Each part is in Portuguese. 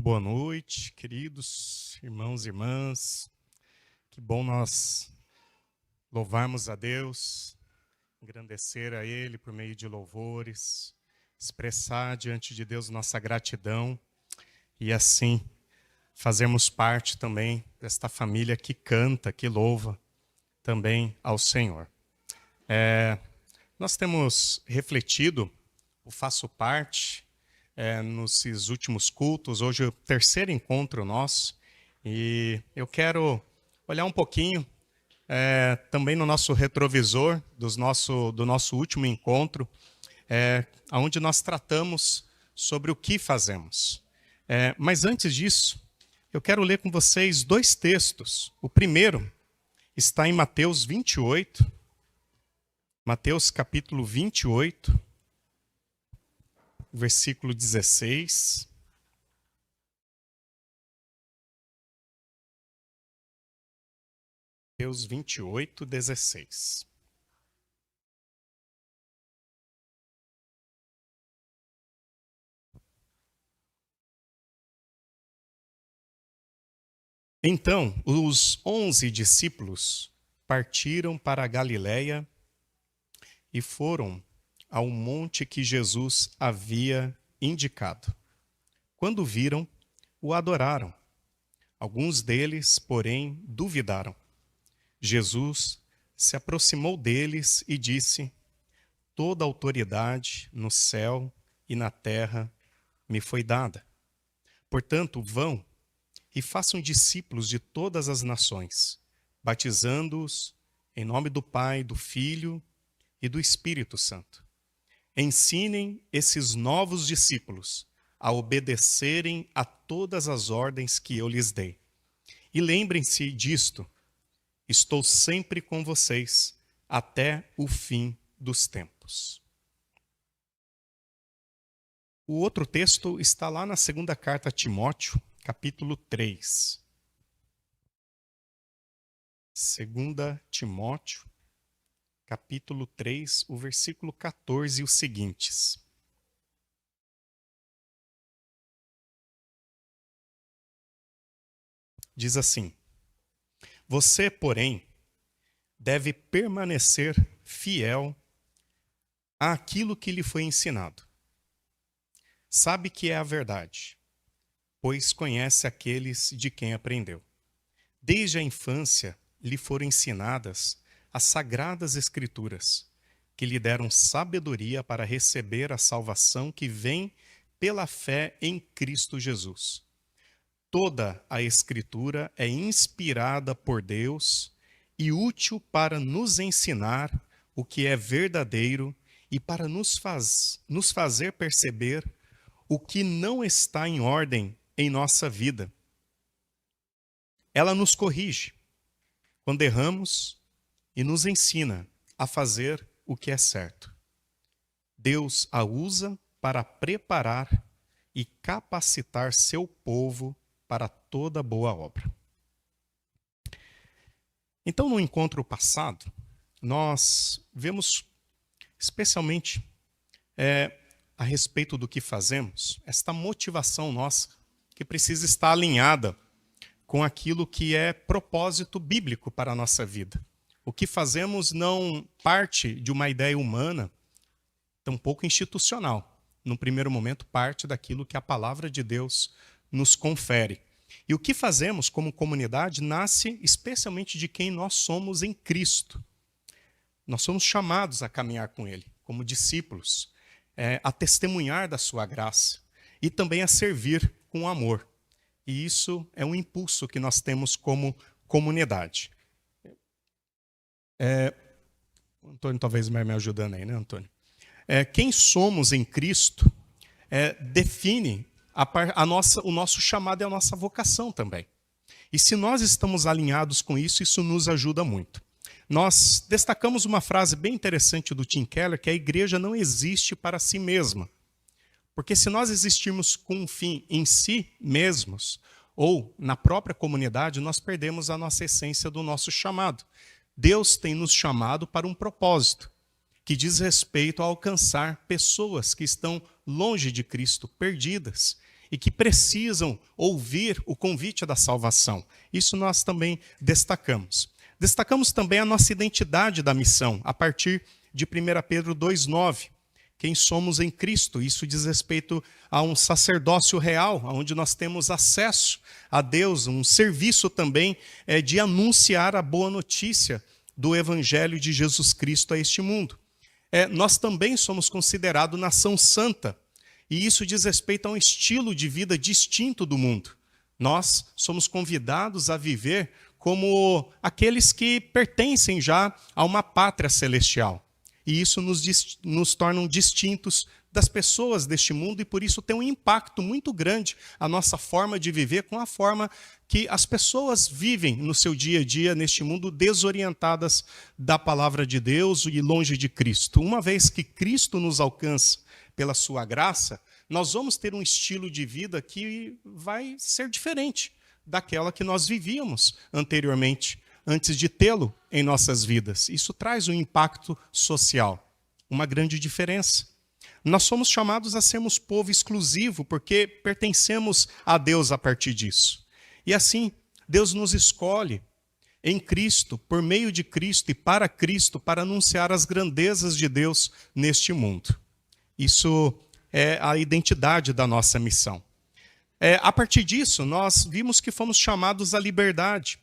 Boa noite, queridos irmãos e irmãs. Que bom nós louvarmos a Deus, engrandecer a Ele por meio de louvores, expressar diante de Deus nossa gratidão e assim fazermos parte também desta família que canta, que louva também ao Senhor. Nós temos refletido, eu faço parte nesses últimos cultos. Hoje é o terceiro encontro nosso e eu quero olhar um pouquinho também no nosso retrovisor do nosso último encontro, onde nós tratamos sobre o que fazemos. Mas antes disso, eu quero ler com vocês dois textos. O primeiro está em Mateus 28, Mateus capítulo 28, versículo 16. Mateus 28, 16. Então, os 11 discípulos partiram para a Galiléia e foram ao monte que Jesus havia indicado. Quando viram, o adoraram. Alguns deles, porém, duvidaram. Jesus se aproximou deles e disse: Toda autoridade no céu e na terra me foi dada. Portanto, vão e façam discípulos de todas as nações, batizando-os em nome do Pai, do Filho e do Espírito Santo. Ensinem esses novos discípulos a obedecerem a todas as ordens que eu lhes dei. E lembrem-se disto: estou sempre com vocês até o fim dos tempos. O outro texto está lá na segunda carta a Timóteo, capítulo 3. 2 Timóteo, capítulo 3, o versículo 14 e os seguintes. Diz assim: Você, porém, deve permanecer fiel àquilo que lhe foi ensinado. Sabe que é a verdade, pois conhece aqueles de quem aprendeu. Desde a infância lhe foram ensinadas as sagradas Escrituras, que lhe deram sabedoria para receber a salvação que vem pela fé em Cristo Jesus. Toda a Escritura é inspirada por Deus e útil para nos ensinar o que é verdadeiro e para nos fazer perceber o que não está em ordem em nossa vida. Ela nos corrige quando erramos e nos ensina a fazer o que é certo. Deus a usa para preparar e capacitar seu povo para toda boa obra. Então, no encontro passado, nós vemos especialmente a respeito do que fazemos, esta motivação nossa que precisa estar alinhada com aquilo que é propósito bíblico para a nossa vida. O que fazemos não parte de uma ideia humana, tampouco institucional. No primeiro momento, parte daquilo que a palavra de Deus nos confere. E o que fazemos como comunidade nasce especialmente de quem nós somos em Cristo. Nós somos chamados a caminhar com Ele, como discípulos, a testemunhar da sua graça e também a servir com amor. E isso é um impulso que nós temos como comunidade. O Antônio talvez vai me ajudando aí, né, Antônio? Quem somos em Cristo define o nosso chamado e a nossa vocação também. E se nós estamos alinhados com isso, isso nos ajuda muito. Nós destacamos uma frase bem interessante do Tim Keller, que a igreja não existe para si mesma. Porque se nós existirmos com um fim em si mesmos, ou na própria comunidade, nós perdemos a nossa essência do nosso chamado. Deus tem nos chamado para um propósito, que diz respeito a alcançar pessoas que estão longe de Cristo, perdidas, e que precisam ouvir o convite da salvação. Isso nós também destacamos. Destacamos também a nossa identidade da missão, a partir de 1 Pedro 2,9. Quem somos em Cristo. Isso diz respeito a um sacerdócio real, onde nós temos acesso a Deus, um serviço também de anunciar a boa notícia do Evangelho de Jesus Cristo a este mundo. Nós também somos considerados nação santa, e isso diz respeito a um estilo de vida distinto do mundo. Nós somos convidados a viver como aqueles que pertencem já a uma pátria celestial. E isso nos torna distintos das pessoas deste mundo, e por isso tem um impacto muito grande a nossa forma de viver com a forma que as pessoas vivem no seu dia a dia neste mundo, desorientadas da palavra de Deus e longe de Cristo. Uma vez que Cristo nos alcança pela sua graça, nós vamos ter um estilo de vida que vai ser diferente daquela que nós vivíamos anteriormente, antes de tê-lo em nossas vidas. Isso traz um impacto social, uma grande diferença. Nós somos chamados a sermos povo exclusivo, porque pertencemos a Deus a partir disso. E assim, Deus nos escolhe em Cristo, por meio de Cristo e para Cristo, para anunciar as grandezas de Deus neste mundo. Isso é a identidade da nossa missão. A partir disso, nós vimos que fomos chamados à liberdade.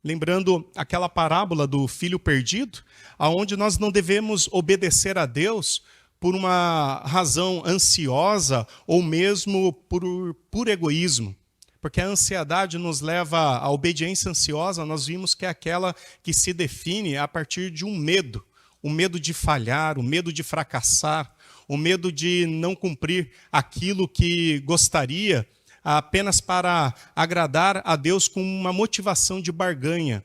Lembrando aquela parábola do filho perdido, onde nós não devemos obedecer a Deus por uma razão ansiosa ou mesmo por egoísmo. Porque a ansiedade nos leva à obediência ansiosa, nós vimos que é aquela que se define a partir de um medo. O medo de falhar, o medo de fracassar, o medo de não cumprir aquilo que gostaria, apenas para agradar a Deus com uma motivação de barganha.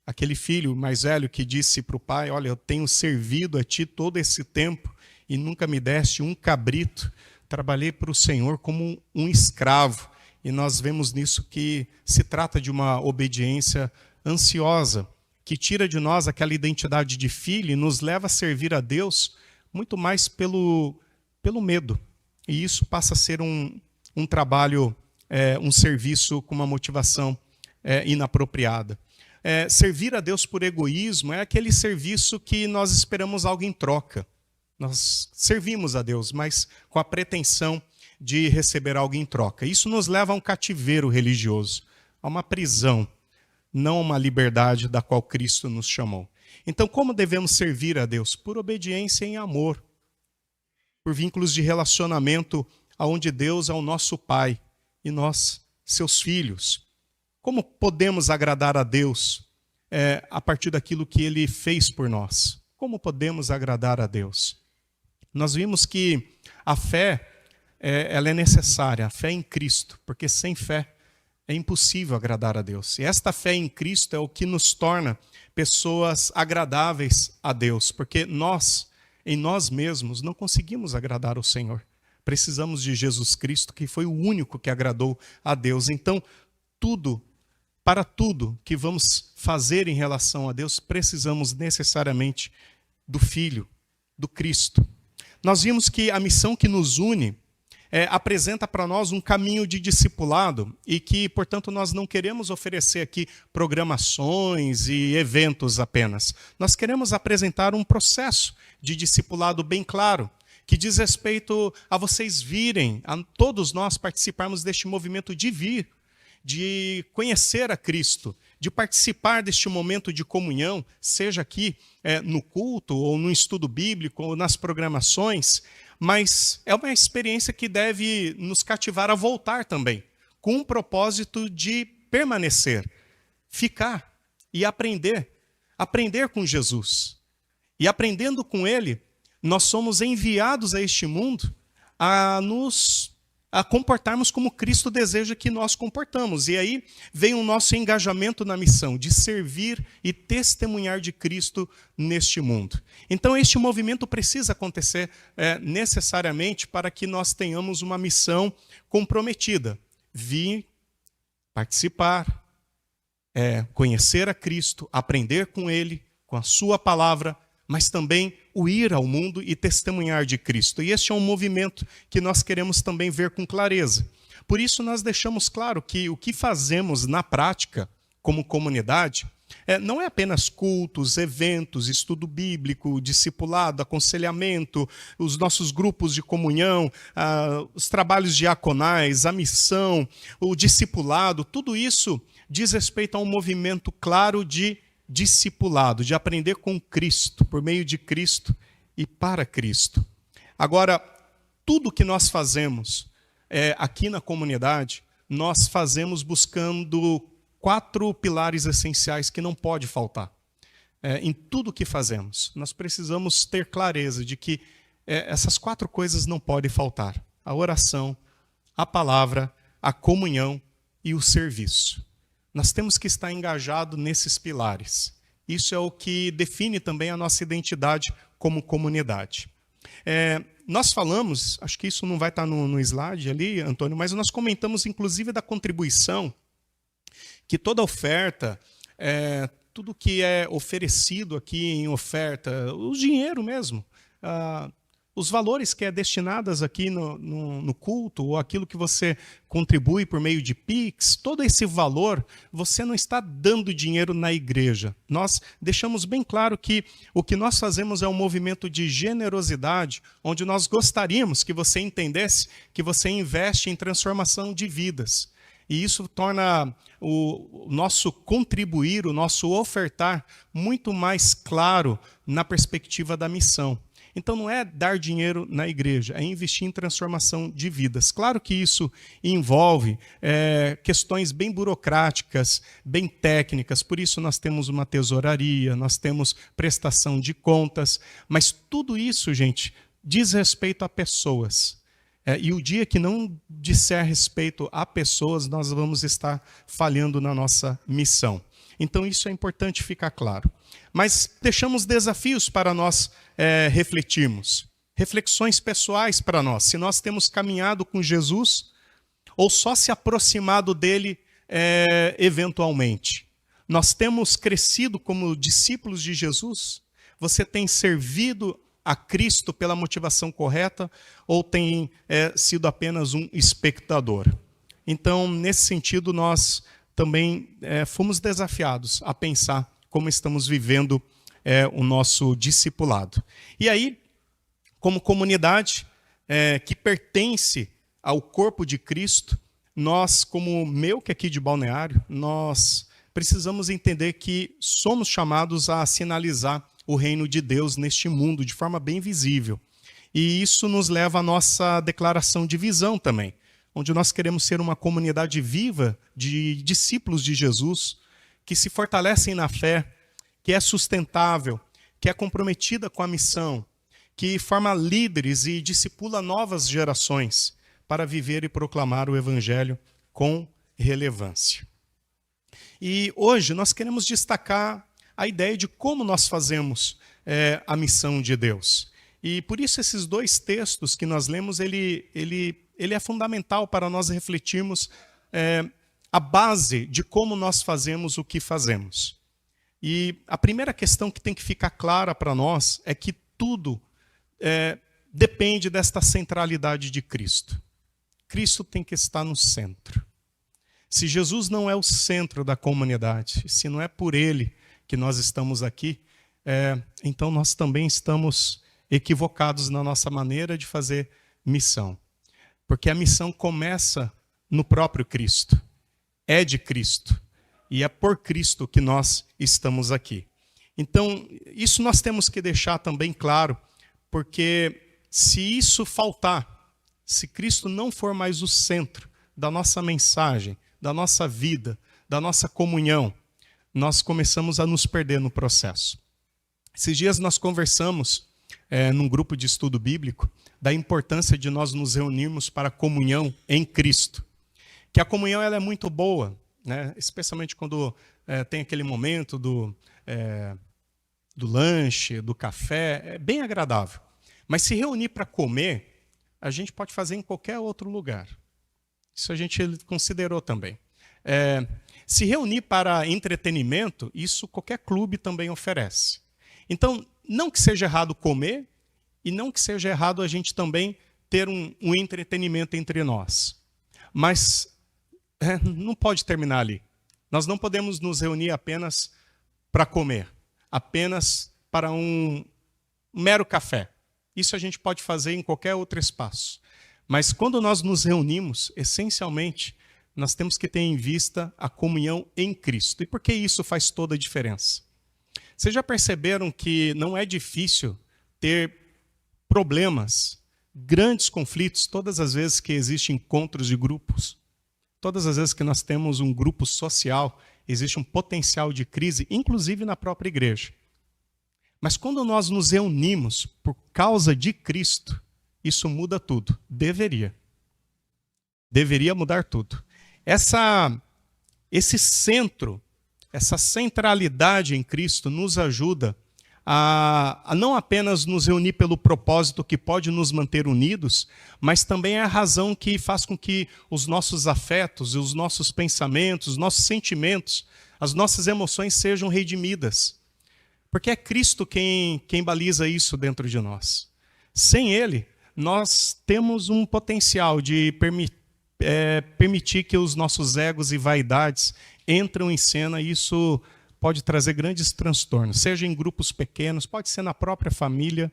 Aquele filho mais velho que disse para o pai: olha, eu tenho servido a ti todo esse tempo e nunca me deste um cabrito. Trabalhei para o Senhor como um escravo. E nós vemos nisso que se trata de uma obediência ansiosa, que tira de nós aquela identidade de filho e nos leva a servir a Deus muito mais pelo medo. E isso passa a ser um trabalho, um serviço com uma motivação inapropriada. Servir a Deus por egoísmo é aquele serviço que nós esperamos algo em troca. Nós servimos a Deus, mas com a pretensão de receber algo em troca. Isso nos leva a um cativeiro religioso, a uma prisão, não a uma liberdade da qual Cristo nos chamou. Então, como devemos servir a Deus? Por obediência em amor, por vínculos de relacionamento onde Deus é o nosso Pai e nós, seus filhos. Como podemos agradar a Deus a partir daquilo que Ele fez por nós? Como podemos agradar a Deus? Nós vimos que a fé ela é necessária, a fé em Cristo, porque sem fé é impossível agradar a Deus. E esta fé em Cristo é o que nos torna pessoas agradáveis a Deus, porque nós, em nós mesmos, não conseguimos agradar ao Senhor. Precisamos de Jesus Cristo, que foi o único que agradou a Deus. Então, para tudo que vamos fazer em relação a Deus, precisamos necessariamente do Filho, do Cristo. Nós vimos que a missão que nos une apresenta para nós um caminho de discipulado e que, portanto, nós não queremos oferecer aqui programações e eventos apenas. Nós queremos apresentar um processo de discipulado bem claro, que diz respeito a vocês virem, a todos nós participarmos deste movimento de vir, de conhecer a Cristo, de participar deste momento de comunhão, seja aqui no culto, ou no estudo bíblico, ou nas programações, mas é uma experiência que deve nos cativar a voltar também, com o propósito de permanecer, ficar e aprender com Jesus. E aprendendo com Ele, nós somos enviados a este mundo a comportarmos como Cristo deseja que nós comportamos. E aí vem o nosso engajamento na missão de servir e testemunhar de Cristo neste mundo. Então este movimento precisa acontecer necessariamente para que nós tenhamos uma missão comprometida. Vir, participar, conhecer a Cristo, aprender com Ele, com a sua palavra, mas também o ir ao mundo e testemunhar de Cristo. E este é um movimento que nós queremos também ver com clareza. Por isso nós deixamos claro que o que fazemos na prática, como comunidade, não é apenas cultos, eventos, estudo bíblico, discipulado, aconselhamento, os nossos grupos de comunhão, os trabalhos diaconais, a missão, o discipulado, tudo isso diz respeito a um movimento claro de discipulado, de aprender com Cristo, por meio de Cristo e para Cristo. Agora, tudo que nós fazemos aqui na comunidade, nós fazemos buscando 4 pilares essenciais que não pode faltar. Em tudo que fazemos, nós precisamos ter clareza de que essas 4 coisas não podem faltar: a oração, a palavra, a comunhão e o serviço. Nós temos que estar engajados nesses pilares. Isso é o que define também a nossa identidade como comunidade. Nós falamos, acho que isso não vai estar no slide ali, Antônio, mas nós comentamos inclusive da contribuição, que toda oferta, tudo que é oferecido aqui em oferta, o dinheiro mesmo, os valores que é destinados aqui no culto, ou aquilo que você contribui por meio de Pix, todo esse valor, você não está dando dinheiro na igreja. Nós deixamos bem claro que o que nós fazemos é um movimento de generosidade, onde nós gostaríamos que você entendesse que você investe em transformação de vidas. E isso torna o nosso contribuir, o nosso ofertar muito mais claro na perspectiva da missão. Então não é dar dinheiro na igreja, é investir em transformação de vidas. Claro que isso envolve questões bem burocráticas, bem técnicas, por isso nós temos uma tesouraria, nós temos prestação de contas, mas tudo isso, gente, diz respeito a pessoas. E o dia que não disser respeito a pessoas, nós vamos estar falhando na nossa missão. Então isso é importante ficar claro. Mas deixamos desafios para nós refletirmos. Reflexões pessoais para nós. Se nós temos caminhado com Jesus ou só se aproximado dele eventualmente. Nós temos crescido como discípulos de Jesus? Você tem servido a Cristo pela motivação correta ou tem sido apenas um espectador? Então, nesse sentido, nós também fomos desafiados a pensar como estamos vivendo o nosso discipulado. E aí, como comunidade que pertence ao corpo de Cristo, nós, como que aqui de Balneário, nós precisamos entender que somos chamados a sinalizar o reino de Deus neste mundo de forma bem visível. E isso nos leva à nossa declaração de visão também, onde nós queremos ser uma comunidade viva de discípulos de Jesus, que se fortalecem na fé, que é sustentável, que é comprometida com a missão, que forma líderes e discipula novas gerações para viver e proclamar o evangelho com relevância. E hoje nós queremos destacar a ideia de como nós fazemos a missão de Deus. E por isso esses 2 textos que nós lemos, ele é fundamental para nós refletirmos a base de como nós fazemos o que fazemos. E a primeira questão que tem que ficar clara para nós é que tudo depende desta centralidade de Cristo. Cristo tem que estar no centro. Se Jesus não é o centro da comunidade, se não é por Ele que nós estamos aqui, então nós também estamos equivocados na nossa maneira de fazer missão. Porque a missão começa no próprio Cristo, é de Cristo, e é por Cristo que nós estamos aqui. Então, isso nós temos que deixar também claro, porque se isso faltar, se Cristo não for mais o centro da nossa mensagem, da nossa vida, da nossa comunhão, nós começamos a nos perder no processo. Esses dias nós conversamos num grupo de estudo bíblico da importância de nós nos reunirmos para a comunhão em Cristo. Que a comunhão ela é muito boa, né? Especialmente quando tem aquele momento do lanche, do café, é bem agradável. Mas se reunir para comer, a gente pode fazer em qualquer outro lugar. Isso a gente considerou também. Se reunir para entretenimento, isso qualquer clube também oferece. Então, não que seja errado comer e não que seja errado a gente também ter um entretenimento entre nós. Mas não pode terminar ali. Nós não podemos nos reunir apenas para comer, apenas para um mero café. Isso a gente pode fazer em qualquer outro espaço. Mas quando nós nos reunimos, essencialmente, nós temos que ter em vista a comunhão em Cristo. E por que isso faz toda a diferença? Vocês já perceberam que não é difícil ter problemas, grandes conflitos, todas as vezes que existem encontros de grupos? Todas as vezes que nós temos um grupo social, existe um potencial de crise, inclusive na própria igreja. Mas quando nós nos reunimos por causa de Cristo, isso muda tudo. Deveria mudar tudo. Esse centro, essa centralidade em Cristo nos ajuda a não apenas nos reunir pelo propósito que pode nos manter unidos, mas também é a razão que faz com que os nossos afetos, os nossos pensamentos, os nossos sentimentos, as nossas emoções sejam redimidas. Porque é Cristo quem baliza isso dentro de nós. Sem Ele, nós temos um potencial de permitir que os nossos egos e vaidades entram em cena, e isso pode trazer grandes transtornos, seja em grupos pequenos, pode ser na própria família,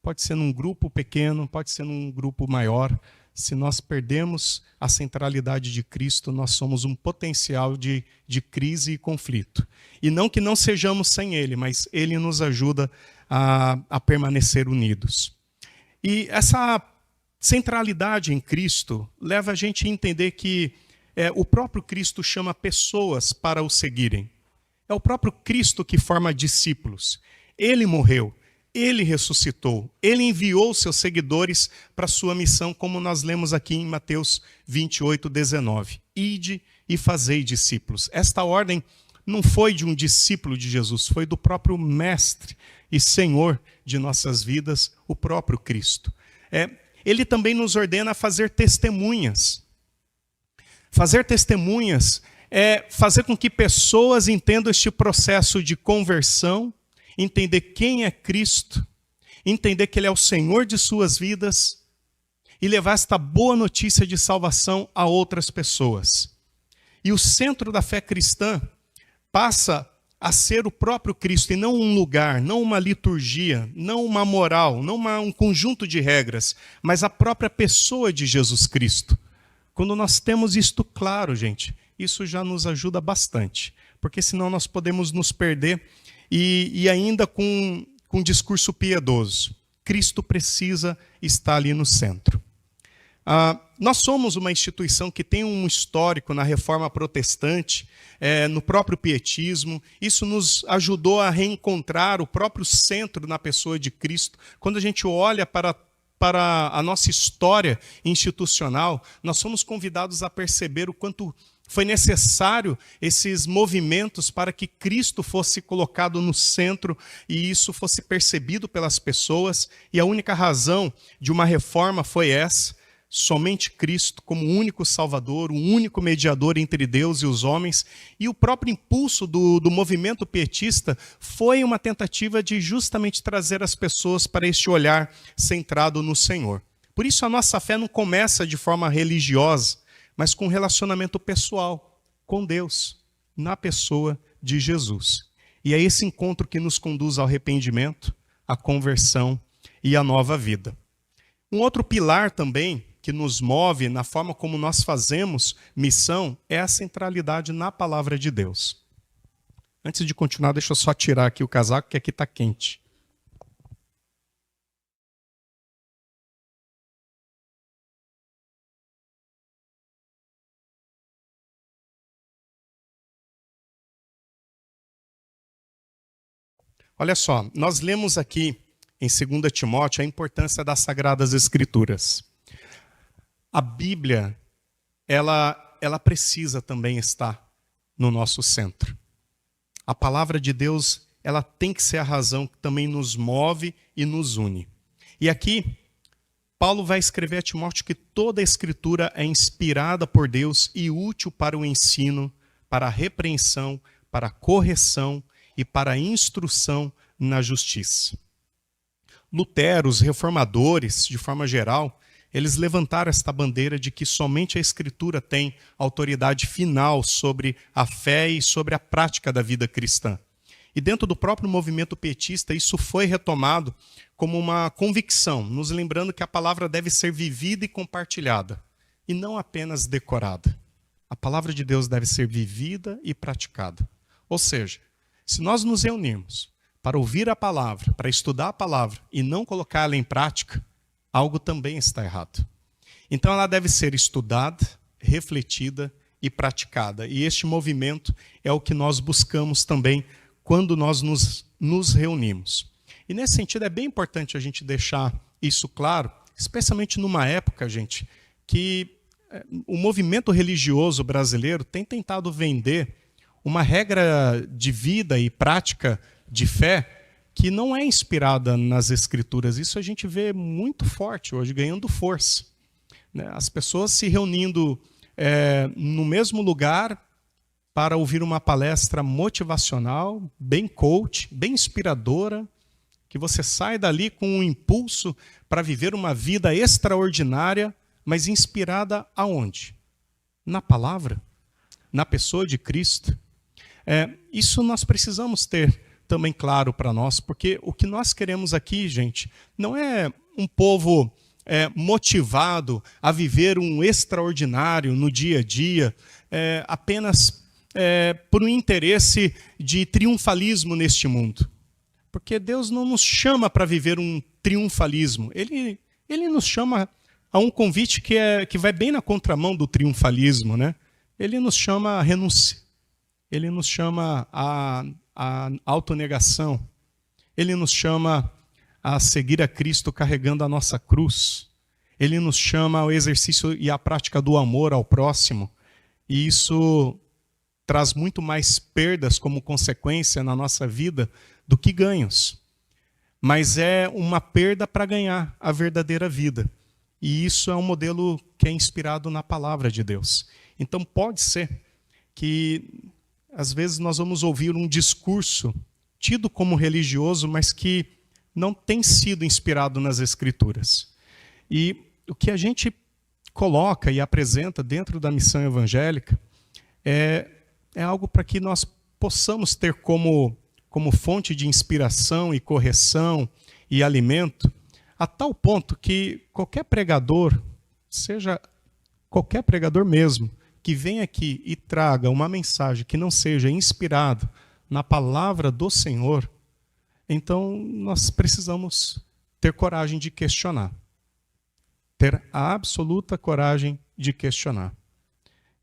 pode ser num grupo pequeno, pode ser num grupo maior. Se nós perdemos a centralidade de Cristo, nós somos um potencial de crise e conflito. E não que não sejamos sem Ele, mas Ele nos ajuda a permanecer unidos. E essa centralidade em Cristo leva a gente a entender que o próprio Cristo chama pessoas para o seguirem. É o próprio Cristo que forma discípulos. Ele morreu, Ele ressuscitou, Ele enviou seus seguidores para a sua missão, como nós lemos aqui em Mateus 28, 19. Ide e fazei discípulos. Esta ordem não foi de um discípulo de Jesus, foi do próprio Mestre e Senhor de nossas vidas, o próprio Cristo. Ele também nos ordena a fazer testemunhas. Fazer testemunhas é fazer com que pessoas entendam este processo de conversão, entender quem é Cristo, entender que Ele é o Senhor de suas vidas e levar esta boa notícia de salvação a outras pessoas. E o centro da fé cristã passa a ser o próprio Cristo e não um lugar, não uma liturgia, não uma moral, não um conjunto de regras, mas a própria pessoa de Jesus Cristo. Quando nós temos isto claro, gente, isso já nos ajuda bastante, porque senão nós podemos nos perder e ainda com um discurso piedoso. Cristo precisa estar ali no centro. Nós somos uma instituição que tem um histórico na Reforma Protestante, no próprio pietismo. Isso nos ajudou a reencontrar o próprio centro na pessoa de Cristo. Quando a gente olha para a nossa história institucional, nós somos convidados a perceber o quanto foi necessário esses movimentos para que Cristo fosse colocado no centro e isso fosse percebido pelas pessoas. E a única razão de uma reforma foi essa: somente Cristo como único Salvador, o único mediador entre Deus e os homens. E o próprio impulso do movimento pietista foi uma tentativa de justamente trazer as pessoas para este olhar centrado no Senhor. Por isso a nossa fé não começa de forma religiosa, mas com relacionamento pessoal com Deus, na pessoa de Jesus. E é esse encontro que nos conduz ao arrependimento, à conversão e à nova vida. Um outro pilar também que nos move na forma como nós fazemos missão é a centralidade na palavra de Deus. Antes de continuar, deixa eu só tirar aqui o casaco, que aqui está quente. Olha só, nós lemos aqui em 2 Timóteo a importância das Sagradas Escrituras. A Bíblia, ela precisa também estar no nosso centro. A palavra de Deus, ela tem que ser a razão que também nos move e nos une. E aqui, Paulo vai escrever a Timóteo que toda a Escritura é inspirada por Deus e útil para o ensino, para a repreensão, para a correção e para a instrução na justiça. Lutero, os reformadores, de forma geral, Eles levantaram esta bandeira de que somente a Escritura tem autoridade final sobre a fé e sobre a prática da vida cristã. E dentro do próprio movimento pietista, isso foi retomado como uma convicção, nos lembrando que a palavra deve ser vivida e compartilhada, e não apenas decorada. A palavra de Deus deve ser vivida e praticada. Ou seja, se nós nos reunirmos para ouvir a palavra, para estudar a palavra e não colocá-la em prática, algo também está errado. Então ela deve ser estudada, refletida e praticada. E este movimento é o que nós buscamos também quando nós nos reunimos. E nesse sentido é bem importante a gente deixar isso claro, especialmente numa época, gente, que o movimento religioso brasileiro tem tentado vender uma regra de vida e prática de fé que não é inspirada nas Escrituras. Isso a gente vê muito forte hoje, ganhando força. As pessoas se reunindo no mesmo lugar para ouvir uma palestra motivacional, bem coach, bem inspiradora, que você sai dali com um impulso para viver uma vida extraordinária, mas inspirada aonde? Na palavra, na pessoa de Cristo. Isso nós precisamos ter também claro para nós, porque o que nós queremos aqui, gente, não é um povo motivado a viver um extraordinário no dia a dia, apenas por um interesse de triunfalismo neste mundo. Porque Deus não nos chama para viver um triunfalismo. Ele nos chama a um convite que vai bem na contramão do triunfalismo, né? Ele nos chama a renúncia. Ele nos chama a autonegação. Ele nos chama a seguir a Cristo carregando a nossa cruz. Ele nos chama ao exercício e à prática do amor ao próximo. E isso traz muito mais perdas como consequência na nossa vida do que ganhos. Mas é uma perda para ganhar a verdadeira vida. E isso é um modelo que é inspirado na palavra de Deus. Então pode ser que às vezes nós vamos ouvir um discurso tido como religioso, mas que não tem sido inspirado nas Escrituras. E o que a gente coloca e apresenta dentro da missão evangélica é algo para que nós possamos ter como fonte de inspiração e correção e alimento, a tal ponto que qualquer pregador, seja qualquer pregador mesmo, que venha aqui e traga uma mensagem que não seja inspirada na palavra do Senhor, então nós precisamos ter coragem de questionar. Ter a absoluta coragem de questionar.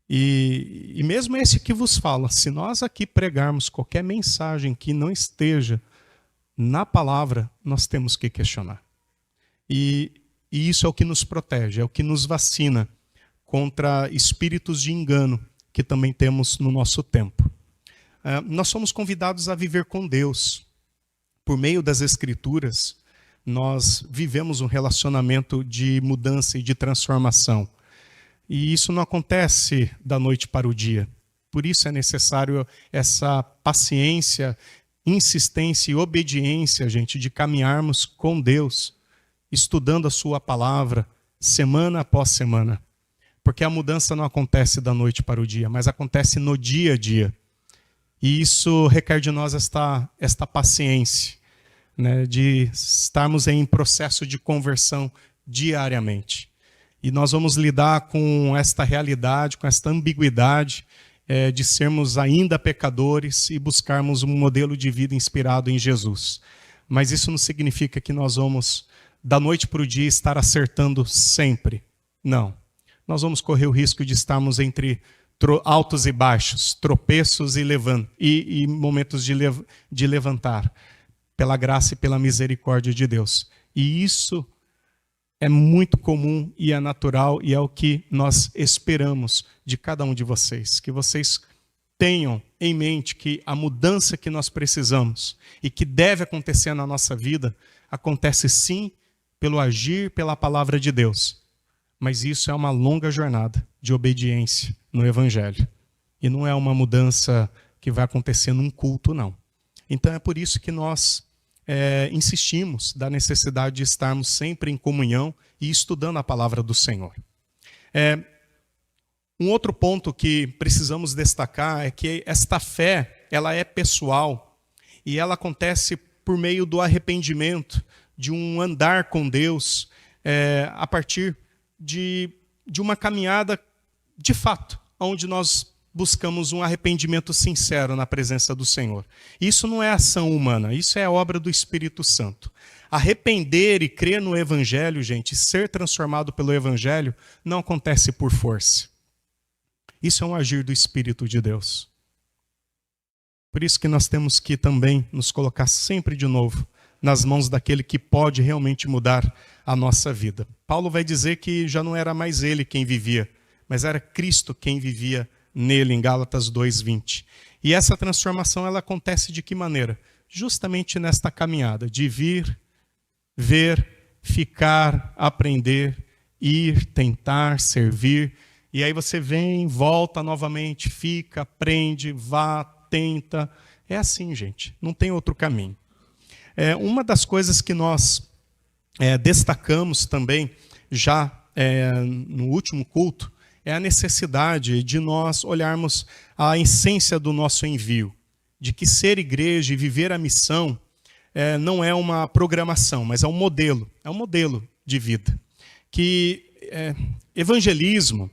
E mesmo esse que vos fala, se nós aqui pregarmos qualquer mensagem que não esteja na palavra, nós temos que questionar. E isso é o que nos protege, é o que nos vacina contra espíritos de engano que também temos no nosso tempo. Nós somos convidados a viver com Deus. Por meio das Escrituras, nós vivemos um relacionamento de mudança e de transformação. E isso não acontece da noite para o dia. Por isso é necessário essa paciência, insistência e obediência, gente, de caminharmos com Deus, estudando a sua palavra, semana após semana. Porque a mudança não acontece da noite para o dia, mas acontece no dia a dia. E isso requer de nós esta paciência, né, de estarmos em processo de conversão diariamente. E nós vamos lidar com esta realidade, com esta ambiguidade de sermos ainda pecadores e buscarmos um modelo de vida inspirado em Jesus. Mas isso não significa que nós vamos, da noite para o dia, estar acertando sempre. Não. Nós vamos correr o risco de estarmos entre altos e baixos, tropeços e momentos de levantar, pela graça e pela misericórdia de Deus. E isso é muito comum e é natural e é o que nós esperamos de cada um de vocês. Que vocês tenham em mente que a mudança que nós precisamos e que deve acontecer na nossa vida, acontece sim pelo agir, pela palavra de Deus. Mas isso é uma longa jornada de obediência no Evangelho. E não é uma mudança que vai acontecer num culto, não. Então é por isso que nós insistimos da necessidade de estarmos sempre em comunhão e estudando a palavra do Senhor. Um outro ponto que precisamos destacar é que esta fé, ela é pessoal e ela acontece por meio do arrependimento, de um andar com Deus, a partir de uma caminhada de fato, onde nós buscamos um arrependimento sincero na presença do Senhor. Isso não é ação humana, isso é obra do Espírito Santo. Arrepender e crer no Evangelho, gente, ser transformado pelo Evangelho, não acontece por força. Isso é um agir do Espírito de Deus. Por isso que nós temos que também nos colocar sempre de novo nas mãos daquele que pode realmente mudar a nossa vida. Paulo vai dizer que já não era mais ele quem vivia, mas era Cristo quem vivia nele, em Gálatas 2:20. E essa transformação, ela acontece de que maneira? Justamente nesta caminhada de vir, ver, ficar, aprender, ir, tentar, servir. E aí você vem, volta novamente, fica, aprende, vá, tenta. É assim, gente, não tem outro caminho. Uma das coisas que nós destacamos também, já no último culto, é a necessidade de nós olharmos a essência do nosso envio, de que ser igreja e viver a missão não é uma programação, mas é um modelo de vida. Evangelismo,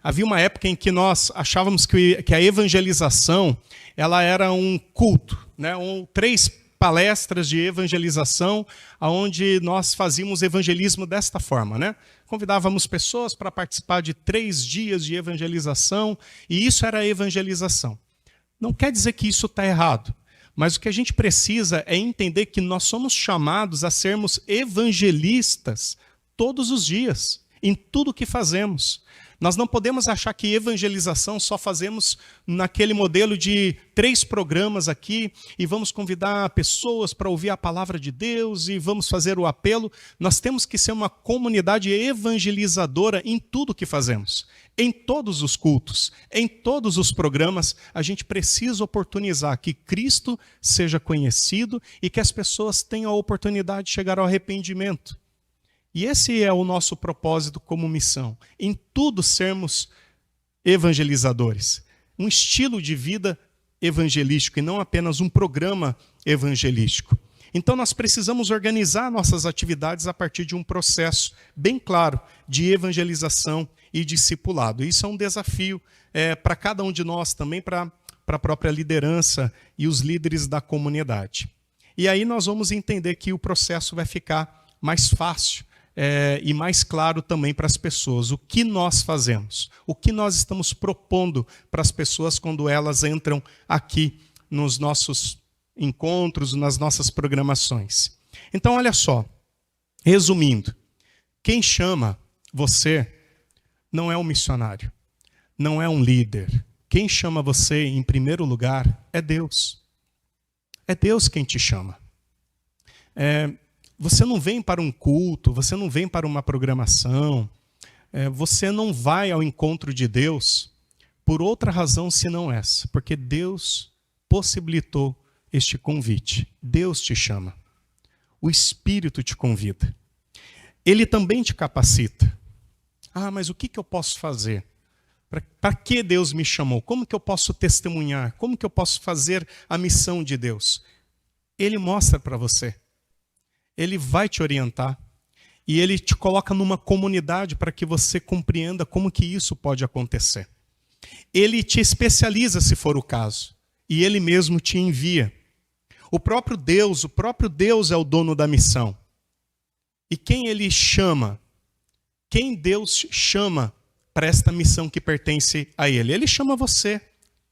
havia uma época em que nós achávamos que a evangelização ela era um culto, né? 3 palestras de evangelização, onde nós fazíamos evangelismo desta forma, né? Convidávamos pessoas para participar de 3 dias de evangelização, e isso era a evangelização. Não quer dizer que isso está errado, mas o que a gente precisa é entender que nós somos chamados a sermos evangelistas todos os dias, em tudo que fazemos. Nós não podemos achar que evangelização só fazemos naquele modelo de 3 programas aqui e vamos convidar pessoas para ouvir a palavra de Deus e vamos fazer o apelo. Nós temos que ser uma comunidade evangelizadora em tudo que fazemos. Em todos os cultos, em todos os programas, a gente precisa oportunizar que Cristo seja conhecido e que as pessoas tenham a oportunidade de chegar ao arrependimento. E esse é o nosso propósito como missão, em tudo sermos evangelizadores. Um estilo de vida evangelístico e não apenas um programa evangelístico. Então nós precisamos organizar nossas atividades a partir de um processo bem claro de evangelização e discipulado. Isso é um desafio para cada um de nós também, para a própria liderança e os líderes da comunidade. E aí nós vamos entender que o processo vai ficar mais fácil, e mais claro também para as pessoas. O que nós fazemos? O que nós estamos propondo para as pessoas quando elas entram aqui nos nossos encontros, nas nossas programações? Então, olha só. Resumindo, quem chama você não é um missionário, não é um líder. Quem chama você, em primeiro lugar, é Deus. É Deus quem te chama. Você não vem para um culto, você não vem para uma programação, você não vai ao encontro de Deus por outra razão senão essa, porque Deus possibilitou este convite. Deus te chama. O Espírito te convida. Ele também te capacita. Mas o que eu posso fazer? Para que Deus me chamou? Como que eu posso testemunhar? Como que eu posso fazer a missão de Deus? Ele mostra para você. Ele vai te orientar e ele te coloca numa comunidade para que você compreenda como que isso pode acontecer. Ele te especializa se for o caso e ele mesmo te envia. O próprio Deus é o dono da missão. E quem ele chama? Quem Deus chama para esta missão que pertence a ele? Ele chama você.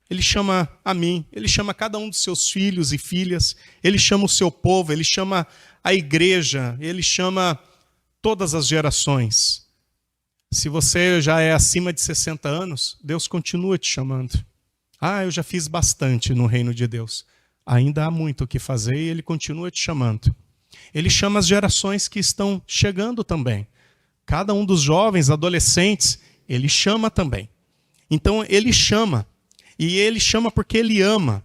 Ele chama a mim, ele chama cada um dos seus filhos e filhas, ele chama o seu povo, ele chama a igreja, ele chama todas as gerações. Se você já é acima de 60 anos, Deus continua te chamando. Eu já fiz bastante no reino de Deus. Ainda há muito o que fazer e ele continua te chamando. Ele chama as gerações que estão chegando também. Cada um dos jovens, adolescentes, ele chama também. Então ele chama. E ele chama porque ele ama.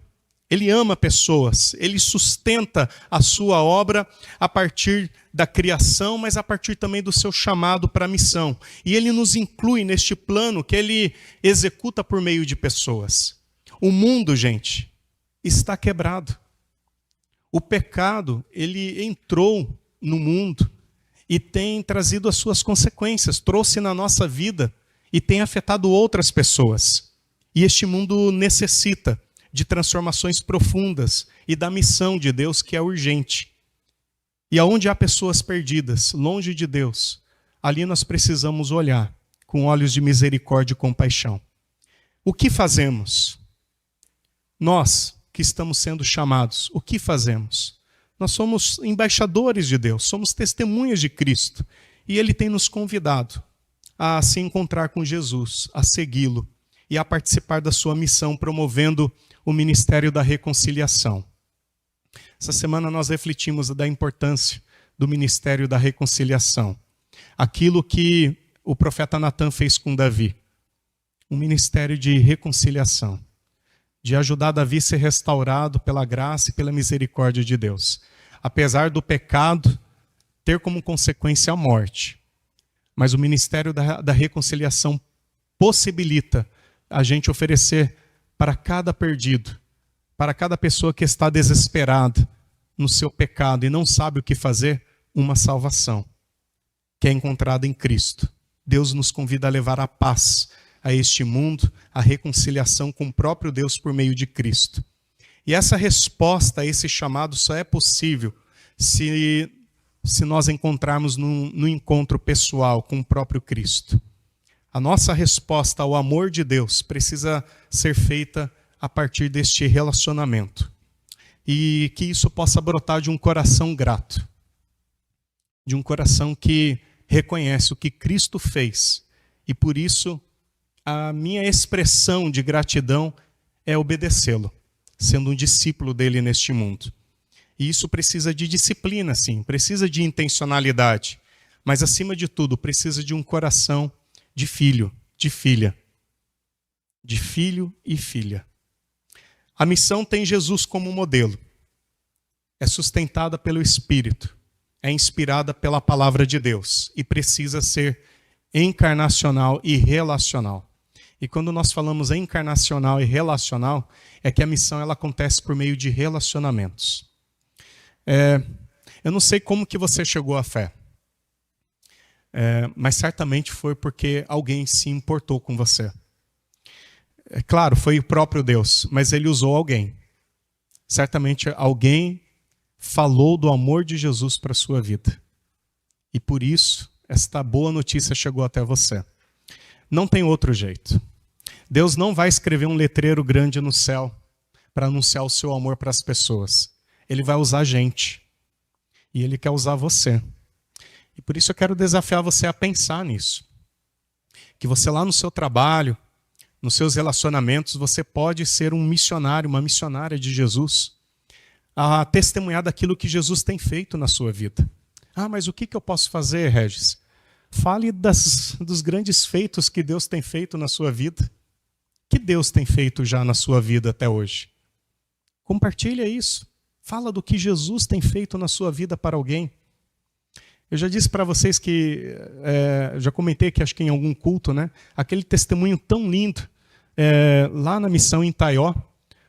Ele ama pessoas, ele sustenta a sua obra a partir da criação, mas a partir também do seu chamado para a missão. E ele nos inclui neste plano que ele executa por meio de pessoas. O mundo, gente, está quebrado. O pecado, ele entrou no mundo e tem trazido as suas consequências, trouxe na nossa vida e tem afetado outras pessoas. E este mundo necessita de transformações profundas e da missão de Deus que é urgente. E aonde há pessoas perdidas, longe de Deus, ali nós precisamos olhar com olhos de misericórdia e compaixão. O que fazemos? Nós que estamos sendo chamados, o que fazemos? Nós somos embaixadores de Deus, somos testemunhas de Cristo. E Ele tem nos convidado a se encontrar com Jesus, a segui-lo e a participar da sua missão, promovendo o ministério da reconciliação. Essa semana nós refletimos da importância do ministério da reconciliação. Aquilo que o profeta Natan fez com Davi. Um ministério de reconciliação. De ajudar Davi a ser restaurado pela graça e pela misericórdia de Deus. Apesar do pecado ter como consequência a morte. Mas o ministério da reconciliação possibilita a gente oferecer para cada perdido, para cada pessoa que está desesperada no seu pecado e não sabe o que fazer, uma salvação, que é encontrada em Cristo. Deus nos convida a levar a paz a este mundo, a reconciliação com o próprio Deus por meio de Cristo. E essa resposta a esse chamado só é possível se nós encontrarmos no encontro pessoal com o próprio Cristo. A nossa resposta ao amor de Deus precisa ser feita a partir deste relacionamento. E que isso possa brotar de um coração grato. De um coração que reconhece o que Cristo fez. E por isso, a minha expressão de gratidão é obedecê-lo, sendo um discípulo dele neste mundo. E isso precisa de disciplina, sim, precisa de intencionalidade. Mas, acima de tudo, precisa de um coração de filho, de filha. De filho e filha. A missão tem Jesus como modelo. É sustentada pelo Espírito. É inspirada pela palavra de Deus. E precisa ser encarnacional e relacional. E quando nós falamos encarnacional e relacional, é que a missão ela acontece por meio de relacionamentos. Eu não sei como que você chegou à fé. Mas certamente foi porque alguém se importou com você. É claro, foi o próprio Deus, mas ele usou alguém. Certamente alguém falou do amor de Jesus para a sua vida. E por isso, esta boa notícia chegou até você. Não tem outro jeito. Deus não vai escrever um letreiro grande no céu para anunciar o seu amor para as pessoas. Ele vai usar gente. E ele quer usar você. E por isso eu quero desafiar você a pensar nisso. Que você lá no seu trabalho, nos seus relacionamentos, você pode ser um missionário, uma missionária de Jesus. A testemunhar daquilo que Jesus tem feito na sua vida. Ah, mas o que eu posso fazer, Regis? Fale dos grandes feitos que Deus tem feito na sua vida. Que Deus tem feito já na sua vida até hoje. Compartilha isso. Fala do que Jesus tem feito na sua vida para alguém. Eu já disse para vocês que, já comentei que acho que em algum culto, né? Aquele testemunho tão lindo, lá na missão em Taió,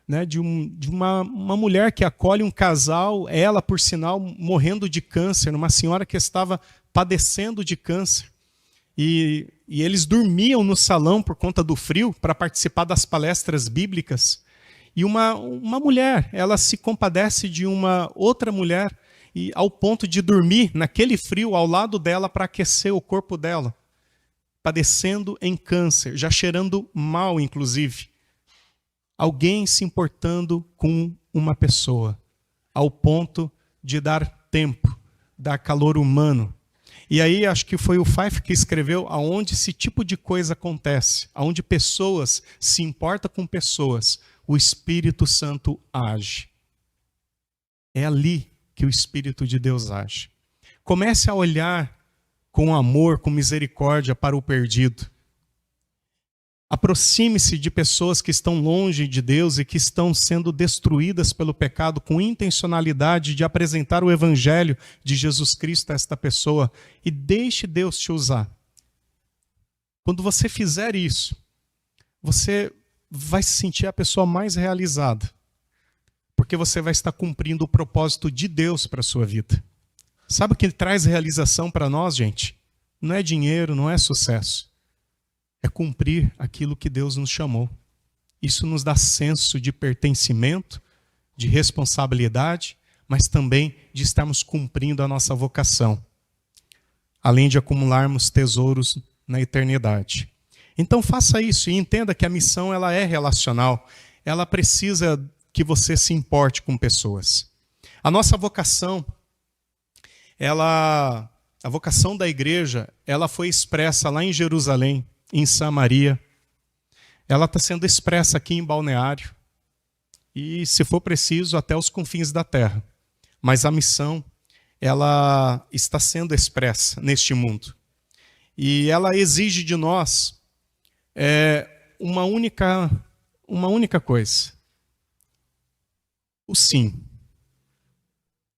né? De uma mulher que acolhe um casal, ela, por sinal, morrendo de câncer, uma senhora que estava padecendo de câncer. E eles dormiam no salão por conta do frio para participar das palestras bíblicas. E uma mulher, ela se compadece de uma outra mulher e ao ponto de dormir naquele frio ao lado dela para aquecer o corpo dela, padecendo em câncer, já cheirando mal, inclusive. Alguém se importando com uma pessoa, ao ponto de dar tempo, dar calor humano. E aí acho que foi o Fife que escreveu aonde esse tipo de coisa acontece, aonde pessoas se importam com pessoas, o Espírito Santo age. É ali que o Espírito de Deus age. Comece a olhar com amor, com misericórdia para o perdido. Aproxime-se de pessoas que estão longe de Deus e que estão sendo destruídas pelo pecado com intencionalidade de apresentar o evangelho de Jesus Cristo a esta pessoa e deixe Deus te usar. Quando você fizer isso, você vai se sentir a pessoa mais realizada, porque você vai estar cumprindo o propósito de Deus para a sua vida. Sabe o que traz realização para nós, gente? Não é dinheiro, não é sucesso. É cumprir aquilo que Deus nos chamou. Isso nos dá senso de pertencimento, de responsabilidade, mas também de estarmos cumprindo a nossa vocação, além de acumularmos tesouros na eternidade. Então faça isso e entenda que a missão ela é relacional. Ela precisa que você se importe com pessoas. A nossa vocação, a vocação da igreja, ela foi expressa lá em Jerusalém, em Samaria. Ela está sendo expressa aqui em Balneário e, se for preciso, até os confins da terra. Mas a missão, ela está sendo expressa neste mundo. E ela exige de nós uma única coisa. O sim.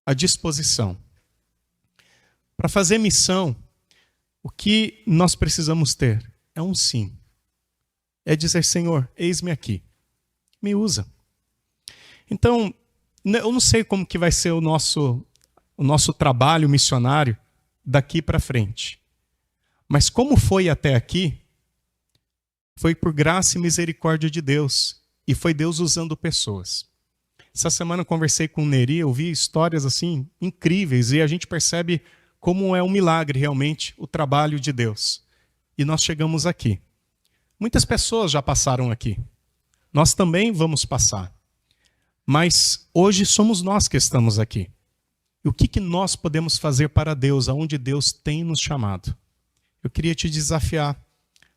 A disposição. Para fazer missão, o que nós precisamos ter é um sim. É dizer, Senhor, eis-me aqui. Me usa. Então, eu não sei como que vai ser o nosso trabalho missionário daqui para frente. Mas como foi até aqui, foi por graça e misericórdia de Deus. E foi Deus usando pessoas. Essa semana eu conversei com o Neri, eu vi histórias assim incríveis. E a gente percebe como é um milagre realmente o trabalho de Deus. E nós chegamos aqui. Muitas pessoas já passaram aqui. Nós também vamos passar. Mas hoje somos nós que estamos aqui. E o que nós podemos fazer para Deus, aonde Deus tem nos chamado? Eu queria te desafiar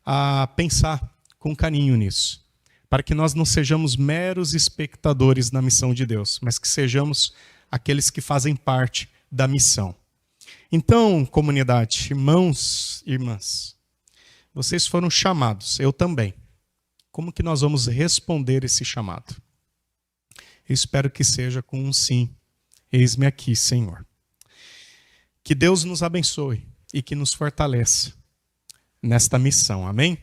a pensar com carinho nisso, para que nós não sejamos meros espectadores na missão de Deus, mas que sejamos aqueles que fazem parte da missão. Então, comunidade, irmãos e irmãs, vocês foram chamados, eu também. Como que nós vamos responder esse chamado? Eu espero que seja com um sim. Eis-me aqui, Senhor. Que Deus nos abençoe e que nos fortaleça nesta missão. Amém?